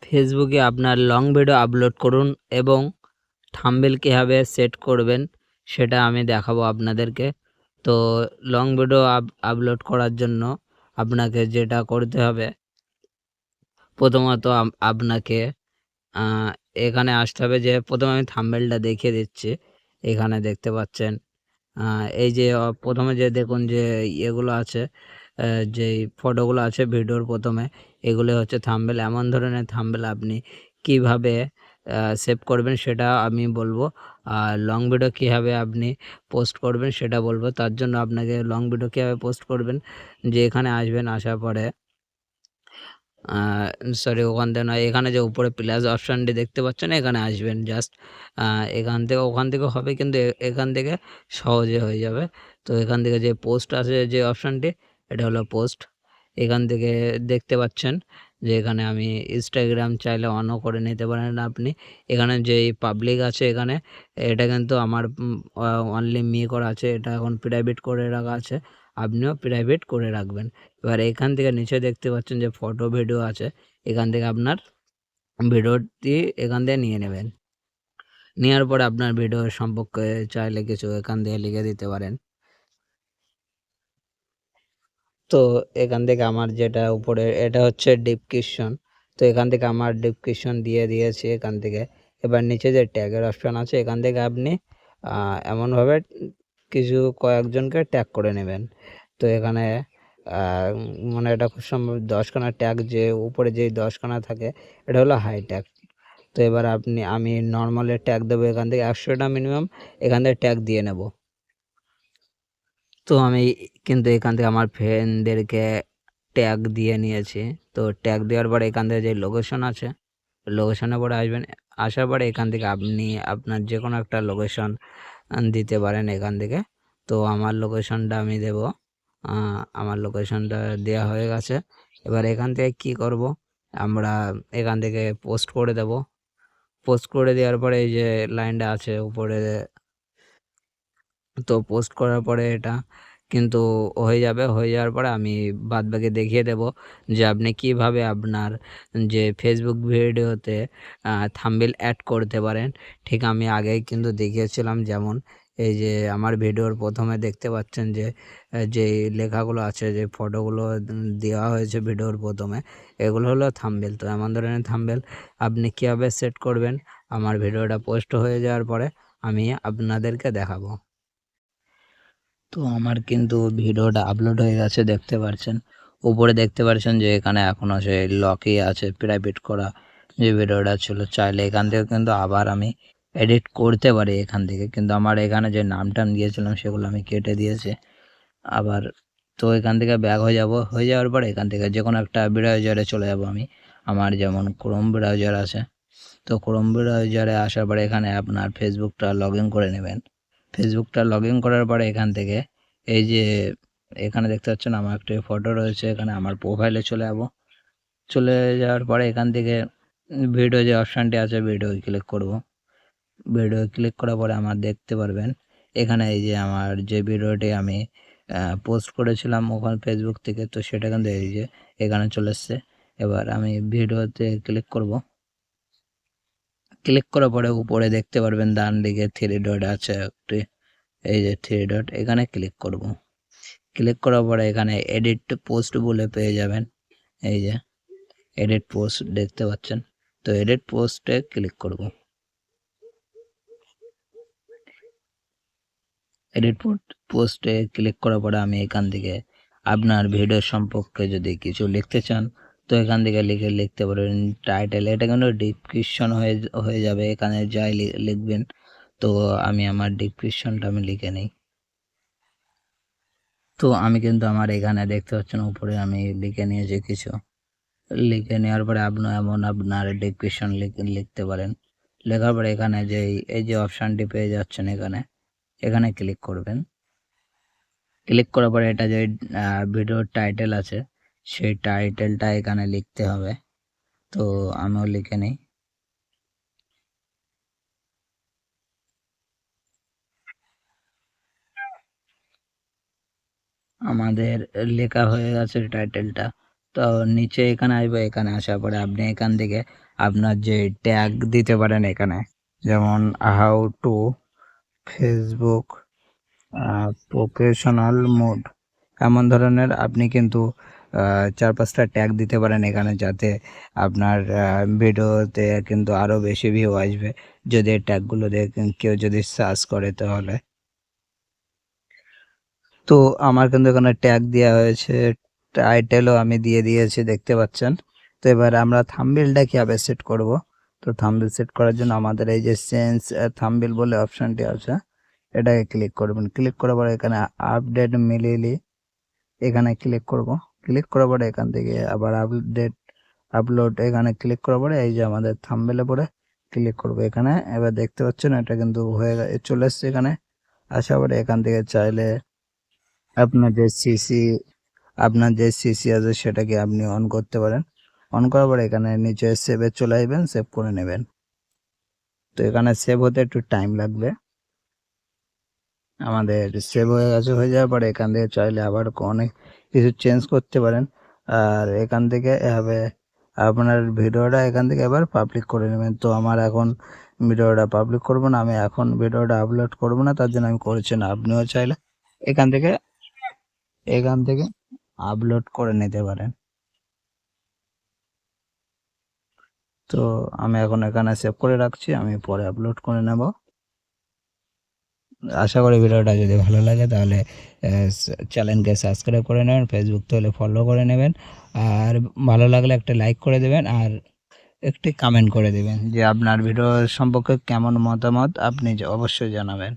ফেসবুকে আপনার long video upload করুন এবং থাম্বনেল কীভাবে সেট করবেন সেটা আমি দেখাবো আপনাদেরকে। তো লং ভিডিও আপলোড করার জন্য আপনাকে যেটা করতে হবে, প্রথমত আপনাকে এখানে আসতে হবে। যে প্রথমে আমি থাম্বনেলটা দেখিয়ে দিচ্ছি। এখানে দেখতে পাচ্ছেন এই যে প্রথমে যে দেখুন যে ইয়েগুলো আছে, যেই ফটোগুলো আছে ভিডিওর প্রথমে, এগুলো হচ্ছে থাম্বনেল। এমন ধরনের থাম্বনেল আপনি কিভাবে সেভ করবেন সেটা আমি বলবো। আর লং ভিডিও কীভাবে আপনি পোস্ট করবেন সেটা বলবো। তার জন্য আপনাকে লং ভিডিও কীভাবে পোস্ট করবেন, যে এখানে আসবেন, আসার পরে সরি ওখান থেকে নয়, এখানে যে উপরে প্লাস অপশানটি দেখতে পাচ্ছেন এখানে আসবেন। জাস্ট এখান থেকে ওখান থেকেও হবে, কিন্তু এখান থেকে সহজে হয়ে যাবে। তো এখান থেকে যে পোস্ট আছে যে অপশানটি, এটা হলো পোস্ট। এখান থেকে দেখতে পাচ্ছেন যে এখানে আমি ইনস্টাগ্রাম চাইলে অনও করে নিতে পারেন আপনি। এখানে যেই পাবলিক আছে, এখানে এটা কিন্তু আমার অনলি মি করা আছে, এটা এখন প্রাইভেট করে রাখা আছে, আপনিও প্রাইভেট করে রাখবেন। এবার এখান থেকে নিচে দেখতে পাচ্ছেন যে ফটো ভিডিও আছে, এখান থেকে আপনার ভিডিওটি এখান থেকে নিয়ে নেবেন। নেওয়ার পরে আপনার ভিডিও সম্পর্কে চাইলে কিছু এখান থেকে লিখে দিতে পারেন। তো এখান থেকে আমার যেটা উপরে এটা হচ্ছে ডেসক্রিপশন। তো এখান থেকে আমার ডেসক্রিপশন দিয়ে দিয়েছি এখান থেকে। এবার নিচে যে ট্যাগের অপশান আছে, এখান থেকে আপনি এমনভাবে কিছু কয়েকজনকে ট্যাগ করে নেবেন। তো এখানে মানে এটা খুব সম্ভব 10খানা ট্যাগ, যে উপরে যেই 10খানা থাকে এটা হলো হাই ট্যাগ। তো এবার আমি নর্মালের ট্যাগ দেবো, এখান থেকে 100টা মিনিমাম এখান থেকে ট্যাগ দিয়ে নেব। তো আমি কিন্তু এখান থেকে আমার ফ্রেন্ডদেরকে ট্যাগ দিয়ে নিয়েছি। তো ট্যাগ দেওয়ার পরে এখান থেকে যে লোকেশন আছে, লোকেশনের পরে আসবেন। আসার পরে এখান থেকে আপনি আপনার যে কোনো একটা লোকেশন দিতে পারেন এখান থেকে। তো আমার লোকেশনটা আমি দেব। আমার লোকেশনটা দেওয়া হয়ে গেছে। এবার এখান থেকে কি করব, আমরা এখান থেকে পোস্ট করে দেব। পোস্ট করে দেওয়ার পরে এই যে লাইনটা আছে উপরে, তো পোস্ট করার পরে এটা কিন্তু হয়ে যাবে। হয়ে যাওয়ার পরে আমি বাদবাকি দেখিয়ে দেব যে আপনি কিভাবে আপনার যে ফেসবুক ভিডিওতে থাম্বনেল অ্যাড করতে পারেন। ঠিক আমি আগেই কিন্তু দেখিয়েছিলাম। যেমন এই যে আমার ভিডিওর প্রথমে দেখতে পাচ্ছেন যে যে লেখাগুলো আছে, যে ফটোগুলো দেওয়া হয়েছে ভিডিওর প্রথমে, এগুলো হলো থাম্বনেল। তো এমন ধরনের থাম্বনেল আপনি কীভাবে সেট করবেন আমার ভিডিওটা পোস্ট হয়ে যাওয়ার পরে আমি আপনাদেরকে দেখাবো। তো আমার কিন্তু ভিডিওটা আপলোড হয়ে গেছে, দেখতে পাচ্ছেন। উপরে দেখতে পাচ্ছেন যে এখানে এখনও সেই লকই আছে, প্রাইভেট করা যে ভিডিওটা ছিল। চাইলে এখান থেকে কিন্তু আবার আমি এডিট করতে পারি এখান থেকে, কিন্তু আমার এখানে যে নামটা দিয়েছিলাম সেগুলো আমি কেটে দিয়েছি আবার। তো এখান থেকে ব্যাক হয়ে যাব। হয়ে যাওয়ার পরে এখান থেকে যে কোনো একটা ব্রাউজারে চলে যাব আমি। আমার যেমন ক্রোম ব্রাউজার আছে, তো ক্রোম ব্রাউজারে আসার পরে এখানে আপনার ফেসবুকটা লগ ইন করে নেবেন। ফেসবুকটা লগ ইন করার পরে এখান থেকে এই যে এখানে দেখতে পাচ্ছেন আমার একটা ফটো রয়েছে, এখানে আমার প্রোফাইলে চলে যাব। চলে যাওয়ার পরে এখান থেকে ভিডিও যে অপশানটি আছে, ভিডিও ক্লিক করব। ভিডিও ক্লিক করার পরে আমার দেখতে পারবেন এখানে এই যে আমার যে ভিডিওটি আমি পোস্ট করেছিলাম ওখানে ফেসবুক থেকে, তো সেটা কিন্তু এই যে এখানে চলে এসছে। এবার আমি ভিডিওতে ক্লিক করব। ক্লিক করার পরে উপরে দেখতে পারবেন ডান দিকে 3 ডট আছে একটি, এই যে 3 ডট, এখানে ক্লিক করব। ক্লিক করার পরে এখানে এডিট পোস্ট বলে পেয়ে যাবেন। এই যে এডিট পোস্ট দেখতে পাচ্ছেন, তো এডিট পোস্টে ক্লিক করব। এডিট পোস্টে ক্লিক করার পরে আমি এখান থেকে আপনার ভিডিও সম্পর্কে যদি কিছু লিখতে চান, তো এখান থেকে লিখতে পারবেন টাইটেল। এটা কিন্তু ডিসক্রিপশন হয়ে যাবে, এখানে যাই লিখবেন। তো আমি আমার ডিসক্রিপশনটা আমি লিখে নিই। তো আমি কিন্তু আমার এখানে দেখতে পাচ্ছেন উপরে আমি লিখে নিয়েছি কিছু। লিখে নেওয়ার পরে আপনার ডেসক্রিপশন লিখতে পারেন। লেখার পরে এখানে যে এই যে অপশানটি পেয়ে যাচ্ছেন, এখানে ক্লিক করবেন। ক্লিক করার পরে এটা যে ভিডিওর টাইটেল আছে, সেই টাইটেলটা এখানে লিখতে হবে। তো আমিও লিখে নিই। আমাদের লেখা হয়ে গেছে টাইটেলটা। তো নিচে এখানে আসবো, এখানে আসার পরে আপনি এখান থেকে আপনার যে ট্যাগ দিতে পারেন এখানে, যেমন how to Facebook professional mode, এমন ধরনের আপনি কিন্তু 4-5টা ট্যাগ দিতে পারেন এখানে, যাতে আপনার ভিডিওতে কিন্তু আরও বেশি ভিউ আসবে যদি এই ট্যাগগুলো দিয়ে কেউ যদি সার্চ করে তাহলে। তো আমার কিন্তু এখানে ট্যাগ দেওয়া হয়েছে, টাইটেলও আমি দিয়ে দিয়েছি দেখতে পাচ্ছেন। তো এবার আমরা থাম্বনেলটা কীভাবে সেট করব, তো থাম্বনেল সেট করার জন্য আমাদের এই যে চেঞ্জ থাম্বনেল বলে অপশানটি আছে, এটাকে ক্লিক করবেন। ক্লিক করার পরে এখানে আপডেট মিলিলি এখানে ক্লিক করব। ক্লিক করার পরে এখান থেকে আবার আপলোড এখানে ক্লিক করার পরে এই যে আমাদের থাম্বনেলে পরে ক্লিক করব এখানে। এবার দেখতে পাচ্ছেন এটা কিন্তু হয়ে চলে এসছে এখানে। আসার পরে এখান থেকে চাইলে আপনার যে সিসি আছে সেটাকে আপনি অন করতে পারেন। অন করার পরে এখানে নিচে সেভে চলে আসবেন, সেভ করে নেবেন। তো এখানে সেভ হতে একটু টাইম লাগবে। আমাদের সেভ হয়ে গেছে, হয়ে যাওয়ার পরে এখান থেকে চাইলে আবার অনেক কিছু চেঞ্জ করতে পারেন। আর এখান থেকে এভাবে আপনার ভিডিওটা এখান থেকে এবার পাবলিক করে নেবেন। তো আমার এখন ভিডিওটা পাবলিক করব না, আমি এখন ভিডিওটা আপলোড করব না, তার জন্য আমি করছি না। আপনিও চাইলে এখান থেকে আপলোড করে নিতে পারেন। তো আমি এখন এখানে সেভ করে রাখছি, আমি পরে আপলোড করে নেব। আশা করি ভিডিওটা যদি ভালো লাগে তাহলে চ্যানেলকে সাবস্ক্রাইব করে নেবেন, ফেসবুক তো হলে ফলো করে নেবেন, আর ভালো লাগলে একটা লাইক করে দেবেন, আর একটি কমেন্ট করে দেবেন যে আপনার ভিডিও সম্পর্কে কেমন মতামত আপনি অবশ্যই জানাবেন।